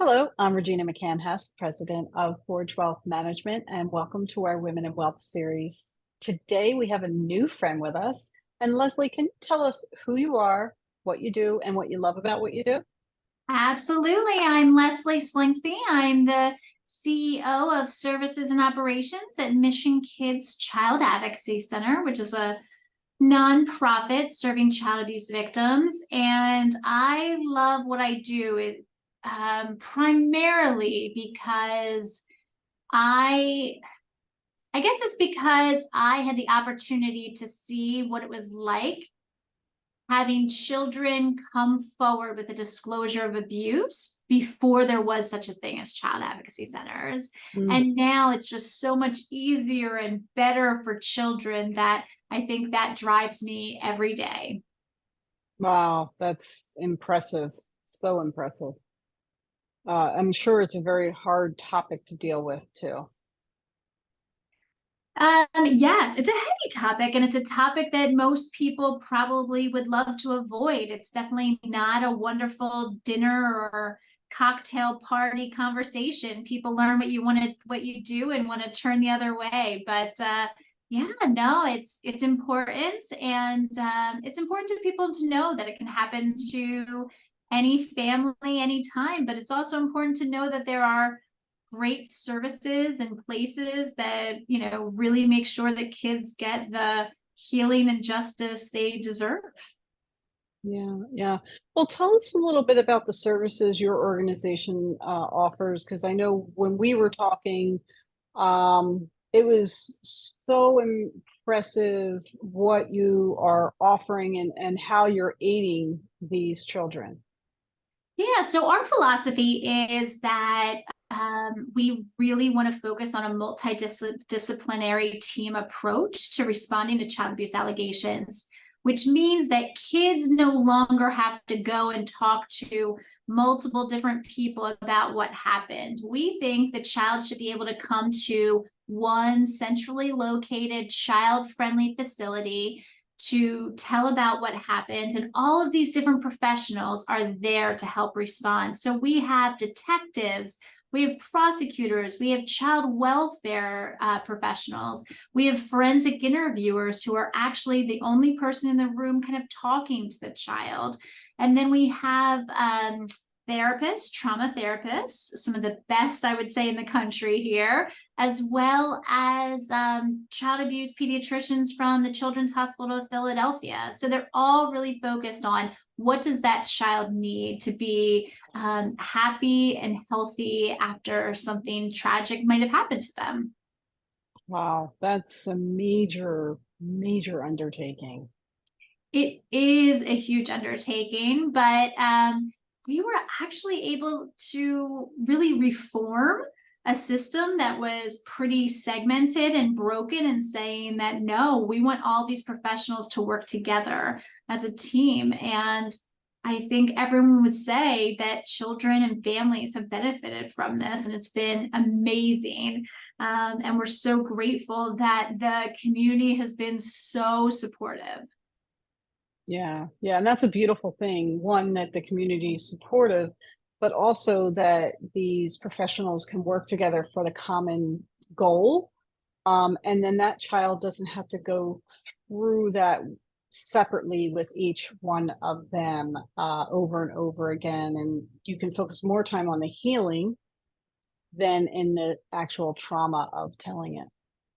Hello, I'm Regina McCann-Hess, president of Forge Wealth Management, and welcome to our Women in Wealth series. Today we have a new friend with us. And Leslie, can you tell us who you are, what you do, and what you love about what you do? Absolutely. I'm Leslie Slingsby. I'm the CEO of Services and Operations at Mission Kids Child Advocacy Center, which is a nonprofit serving child abuse victims. And I love what I do is primarily because I I guess it's because I had the opportunity to see what it was like having children come forward with a disclosure of abuse before there was such a thing as child advocacy centers. Mm, And now it's just so much easier and better for children that I think that drives me every day. wow, that's impressive. So impressive. I'm sure it's a very hard topic to deal with too. Yes, it's a heavy topic, and it's a topic that most people probably would love to avoid. It's definitely not a wonderful dinner or cocktail party conversation. People learn what you do, and want to turn the other way. But yeah, no, it's important, and it's important to people to know that it can happen to any family, anytime. But it's also important to know that there are great services and places that really make sure that kids get the healing and justice they deserve. Yeah, yeah. Well, tell us a little bit about the services your organization offers, because I know when we were talking, it was so impressive what you are offering and how you're aiding these children. Yeah, so our philosophy is that we really want to focus on a multidisciplinary team approach to responding to child abuse allegations, which means that kids no longer have to go and talk to multiple different people about what happened. We think the child should be able to come to one centrally located child-friendly facility to tell about what happened, and all of these different professionals are there to help respond. So we have detectives, we have prosecutors, we have child welfare professionals, we have forensic interviewers who are actually the only person in the room kind of talking to the child. And then we have therapists, trauma therapists, some of the best I would say in the country here, as well as child abuse pediatricians from the Children's Hospital of Philadelphia. So they're all really focused on what does that child need to be happy and healthy after something tragic might have happened to them. Wow, that's a major, major undertaking. It is a huge undertaking, but we were actually able to really reform a system that was pretty segmented and broken, and saying that no, we want all these professionals to work together as a team. And I think everyone would say that children and families have benefited from this, and it's been amazing. And we're so grateful that the community has been so supportive. Yeah, yeah, and that's a beautiful thing. One, that the community is supportive, but also that these professionals can work together for the common goal. And then that child doesn't have to go through that separately with each one of them over and over again. And you can focus more time on the healing than in the actual trauma of telling it.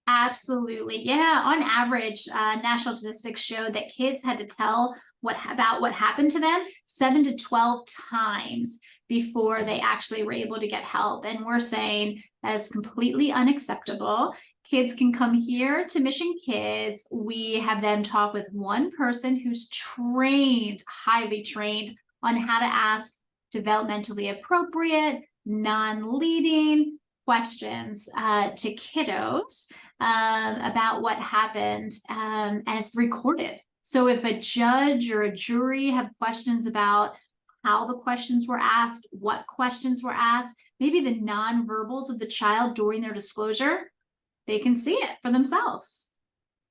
Absolutely. Yeah. On average, national statistics show that kids had to tell about what happened to them 7 to 12 times before they actually were able to get help. And we're saying that is completely unacceptable. Kids can come here to Mission Kids. We have them talk with one person who's trained, highly trained on how to ask developmentally appropriate, non-leading questions to kiddos about what happened, and it's recorded. So if a judge or a jury have questions about how the questions were asked, what questions were asked, maybe the nonverbals of the child during their disclosure, they can see it for themselves.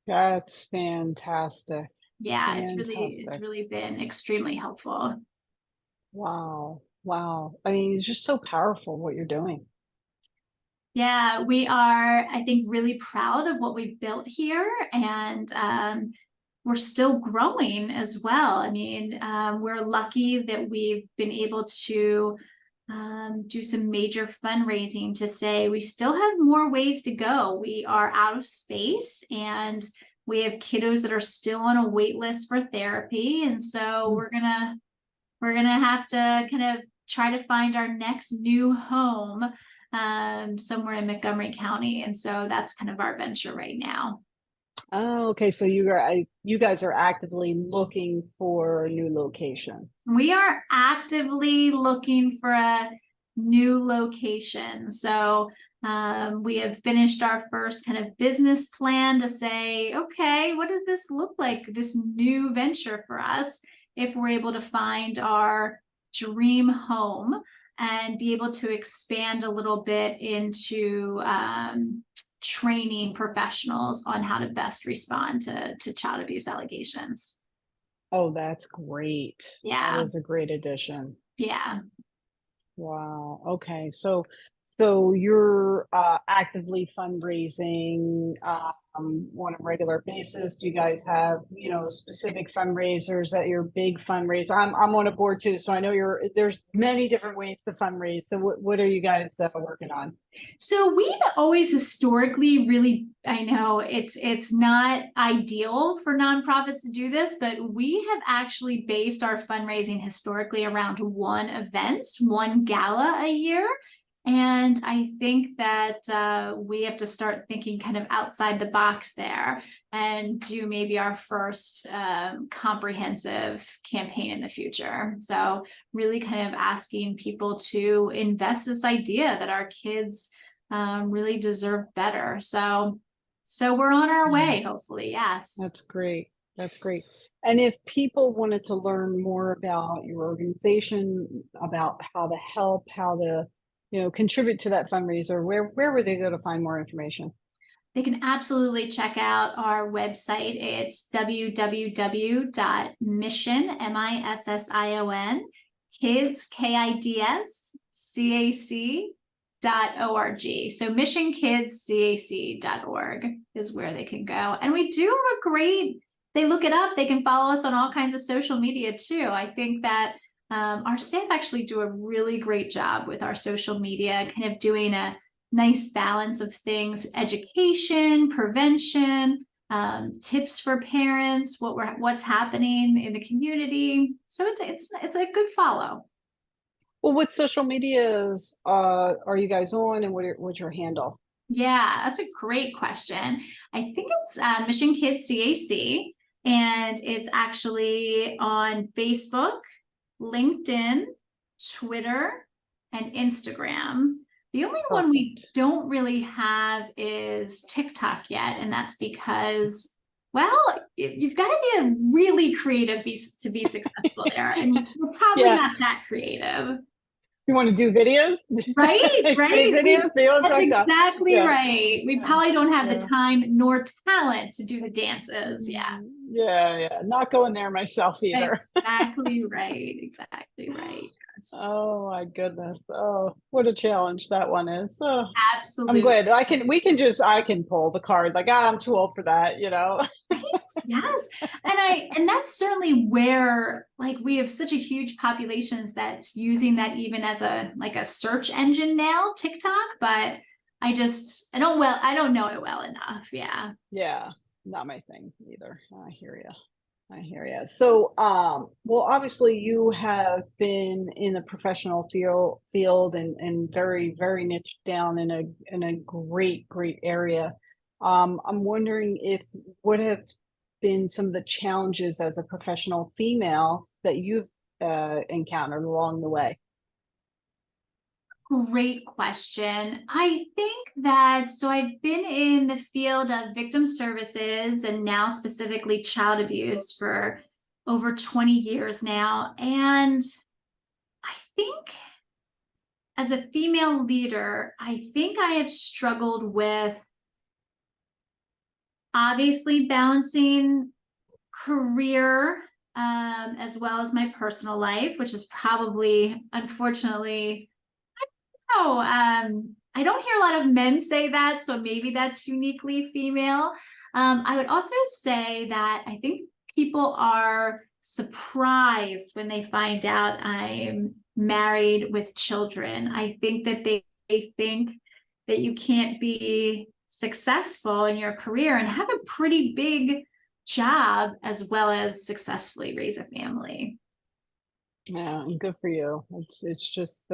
That's fantastic. Yeah, it's Fantastic. really been extremely helpful. Wow. Wow. I mean, it's just so powerful what you're doing. Yeah, we are, I think, really proud of what we've built here, and we're still growing as well. I mean, we're lucky that we've been able to do some major fundraising to say we still have more ways to go. We are out of space, and we have kiddos that are still on a wait list for therapy, and so we're gonna have to kind of try to find our next new home somewhere in Montgomery County. And so that's kind of our venture right now. Oh, okay. So you guys are actively looking for a new location. We are actively looking for a new location. So we have finished our first kind of business plan to say, okay, what does this look like, this new venture for us, if we're able to find our dream home and be able to expand a little bit into training professionals on how to best respond to child abuse allegations. Oh, that's great. That Yeah, is a great addition. yeah. Wow. Okay. So you're actively fundraising on a regular basis. Do you guys have, specific fundraisers that you're big fundraiser? I'm on a board too, so I know there's many different ways to fundraise. So what are you guys working on? So we've always historically really, I know it's not ideal for nonprofits to do this, but we have actually based our fundraising historically around one event, one gala a year. And I think that we have to start thinking kind of outside the box there and do maybe our first comprehensive campaign in the future. So really kind of asking people to invest this idea that our kids really deserve better. So we're on our way, hopefully. Yes. That's great. That's great. And if people wanted to learn more about your organization, about how to help, how to, contribute to that fundraiser, where would they go to find more information? They can absolutely check out our website. It's www.mission, MISSION, kids, KIDS, CAC.org. So missionkidscac.org is where they can go. And we do have a great, they look it up, they can follow us on all kinds of social media too. I think that our staff actually do a really great job with our social media, kind of doing a nice balance of things: education, prevention, tips for parents, what's happening in the community. So it's a good follow. Well, what social medias are you guys on, and what's your handle? Yeah, that's a great question. I think it's Mission Kids CAC, and it's actually on Facebook, LinkedIn, Twitter, and Instagram. The only one we Perfect. don't really have is TikTok yet, and that's because, well, you've got to be really creative to be successful there, and we're probably Yeah. not that creative. You want to do videos? Right, Create right. videos? Be on That's TikTok. exactly Yeah. right. We Yeah. probably don't have the Yeah. time nor talent to do the dances. Yeah, Yeah. Yeah. Not going there myself either. exactly right. Exactly right. Yes. Oh my goodness. Oh, what a challenge that one is. Oh, I'm Absolutely. glad I can pull the card like, I'm too old for that. Right. Yes. And that's certainly where, like, we have such a huge populations that's using that even as a search engine now, TikTok, but I don't know it well enough. Yeah. Yeah, not my thing either. I hear you. I hear you. So, well, obviously you have been in the professional field and very, very niche down in a great area. I'm wondering if what have been some of the challenges as a professional female that you've encountered along the way. Great question. I think that, so I've been in the field of victim services and now specifically child abuse for over 20 years now. And I think as a female leader, I think I have struggled with obviously balancing career as well as my personal life, which is probably, unfortunately, oh, I don't hear a lot of men say that, so maybe that's uniquely female. I would also say that I think people are surprised when they find out I'm married with children. I think that they think that you can't be successful in your career and have a pretty big job as well as successfully raise a family. Yeah, and good for you. It's just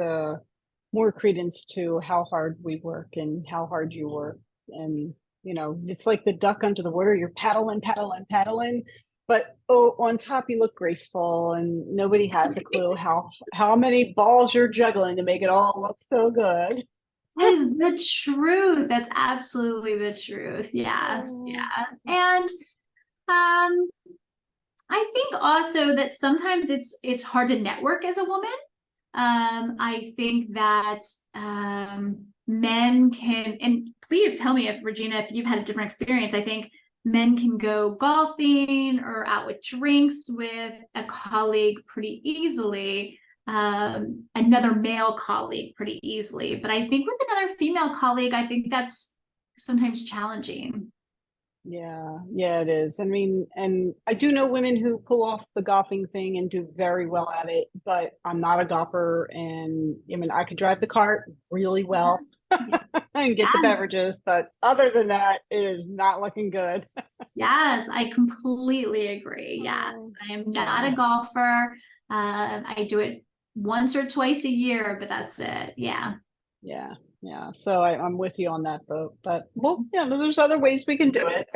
more credence to how hard we work and how hard you work. And it's like the duck under the water. You're paddling, paddling, paddling, but on top you look graceful, and nobody has a clue how many balls you're juggling to make it all look so good. That is the truth. That's absolutely the truth. Yes. Yeah. And I think also that sometimes it's hard to network as a woman. I think that men can, and please tell me if Regina, if you've had a different experience. I think men can go golfing or out with drinks with a colleague pretty easily, another male colleague pretty easily. But I think with another female colleague, I think that's sometimes challenging. Yeah, it is. I mean, and I do know women who pull off the golfing thing and do very well at it, but I'm not a golfer. And I mean, I could drive the cart really well and get the Yes. beverages, but other than that, it is not looking good. Yes, I completely agree. Oh, Yes, I am not yeah, a golfer. I do it once or twice a year, but that's it. Yeah. yeah, yeah. So I'm with you on that boat, but well, yeah, there's other ways we can do it.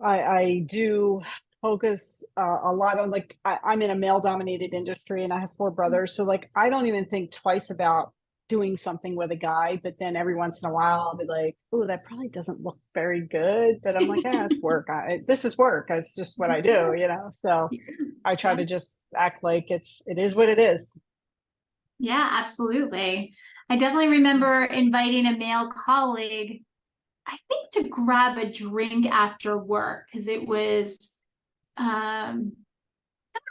I do focus a lot on like I'm in a male dominated industry and I have four brothers. So like I don't even think twice about doing something with a guy, but then every once in a while I'll be like, oh, that probably doesn't look very good. But I'm like, it's work. This is work. It's just what I do, So I try Yeah. to just act like it is what it is. Yeah, absolutely. I definitely remember inviting a male colleague, I think to grab a drink after work because it was I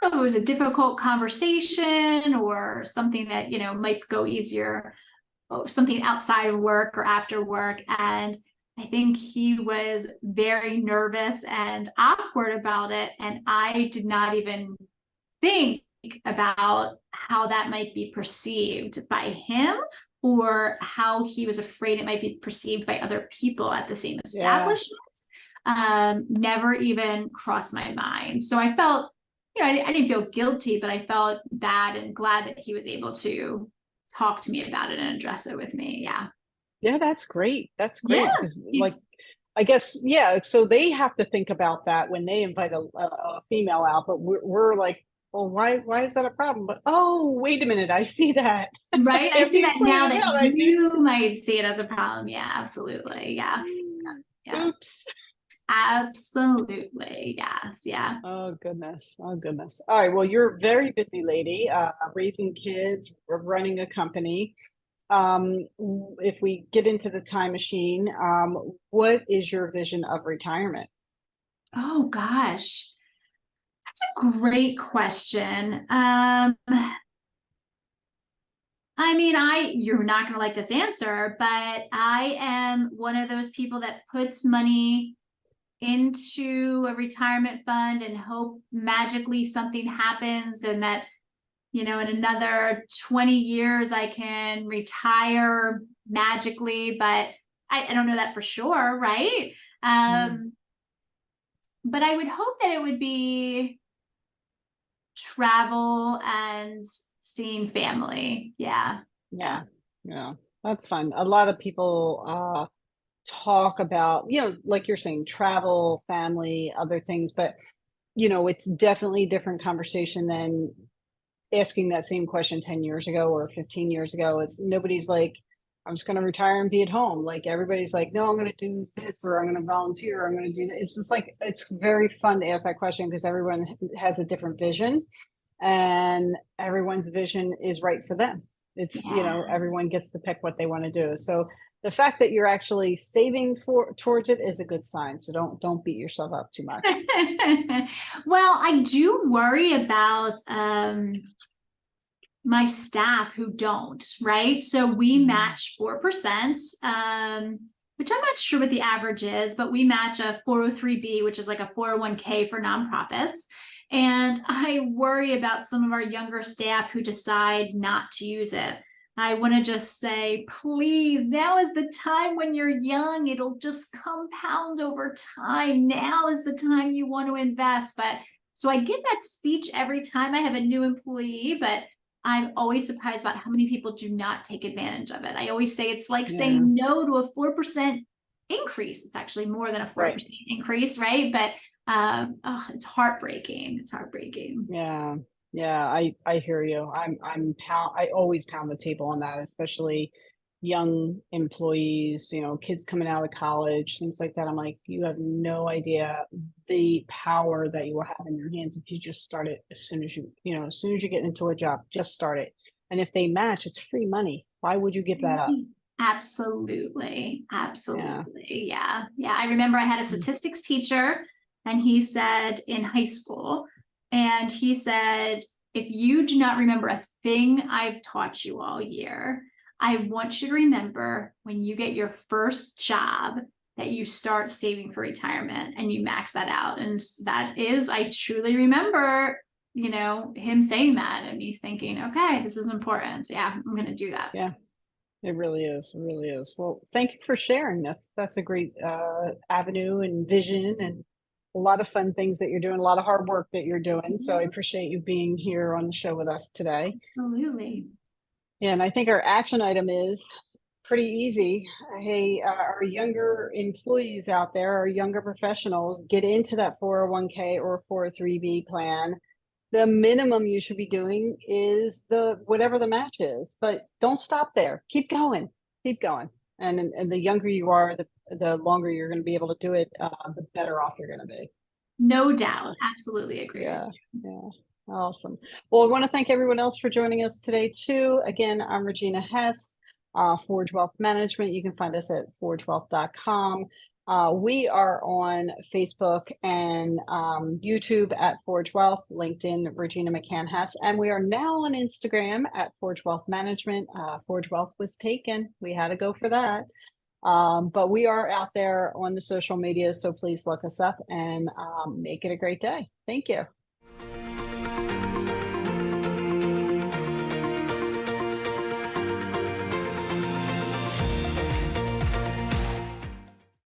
don't know if it was a difficult conversation or something that, might go easier, something outside of work or after work. And I think he was very nervous and awkward about it. And I did not even think about how that might be perceived by him or how he was afraid it might be perceived by other people at the same Yeah. establishment. Never even crossed my mind. So I felt, I didn't feel guilty, but I felt bad and glad that he was able to talk to me about it and address it with me. Yeah. Yeah, that's great. That's Yeah. great because like I guess yeah, so they have to think about that when they invite a female out, but we're like, well, why is that a problem? But oh, wait a minute, I see that. Right. I If see you that now pointed it that out, I do. you might see it as a problem. Yeah, absolutely. Yeah. Yeah. Oops. Absolutely. Yes. Yeah. Oh goodness. Oh goodness. All right. Well, you're a very busy lady, raising kids, running a company. If we get into the time machine, what is your vision of retirement? Oh gosh. That's a great question. I mean, you're not going to like this answer, but I am one of those people that puts money into a retirement fund and hope magically something happens and that, in another 20 years I can retire magically, but I don't know that for sure, right? Mm. But I would hope that it would be travel and seeing family. Yeah. Yeah. Yeah, yeah, that's fun. A lot of people talk about, like you're saying, travel, family, other things, but it's definitely a different conversation than asking that same question 10 years ago or 15 years ago. It's nobody's like, I'm just going to retire and be at home. Like everybody's like, no, I'm going to do this or I'm going to volunteer. I'm going to do that. It's just like, it's very fun to ask that question because everyone has a different vision and everyone's vision is right for them. It's, Yeah. everyone gets to pick what they want to do. So the fact that you're actually saving towards it is a good sign. So don't beat yourself up too much. Well, I do worry about my staff who don't, right? So we match 4%, which I'm not sure what the average is, but we match a 403B, which is like a 401k for nonprofits. And I worry about some of our younger staff who decide not to use it. I want to just say, please, now is the time when you're young. It'll just compound over time. Now is the time you want to invest. But so I get that speech every time I have a new employee, but I'm always surprised about how many people do not take advantage of it. I always say it's like saying no to a 4% increase. It's actually more than a 4% increase, right? But it's heartbreaking. It's heartbreaking. Yeah. Yeah. I hear you. I always pound the table on that, especially young employees, kids coming out of college, things like that. I'm like, you have no idea the power that you will have in your hands if you just start it as soon as as soon as you get into a job, just start it. And if they match, it's free money. Why would you give that up? Absolutely. Absolutely. Yeah. Yeah. I remember I had a statistics teacher, and he said in high school, and he said, if you do not remember a thing I've taught you all year, I want you to remember when you get your first job that you start saving for retirement and you max that out. And that is, I truly remember, him saying that and me thinking, okay, this is important. Yeah, I'm going to do that. Yeah. It really is. It really is. Well, thank you for sharing. That's a great avenue and vision, and a lot of fun things that you're doing, a lot of hard work that you're doing. So I appreciate you being here on the show with us today. Absolutely. Yeah, and I think our action item is pretty easy. Hey, our younger employees out there, our younger professionals, get into that 401k or 403b plan. The minimum you should be doing is whatever the match is, but don't stop there. Keep going. And the younger you are, the longer you're going to be able to do it, the better off you're going to be. No doubt. Absolutely agree. Yeah. Awesome. Well, I want to thank everyone else for joining us today too. Again, I'm Regina Hess, Forge Wealth Management. You can find us at forgewealth.com. We are on Facebook and YouTube at Forge Wealth, LinkedIn, Regina McCann Hess, and we are now on Instagram at Forge Wealth Management. Forge Wealth was taken. We had to go for that. But we are out there on the social media, so please look us up and make it a great day. Thank you.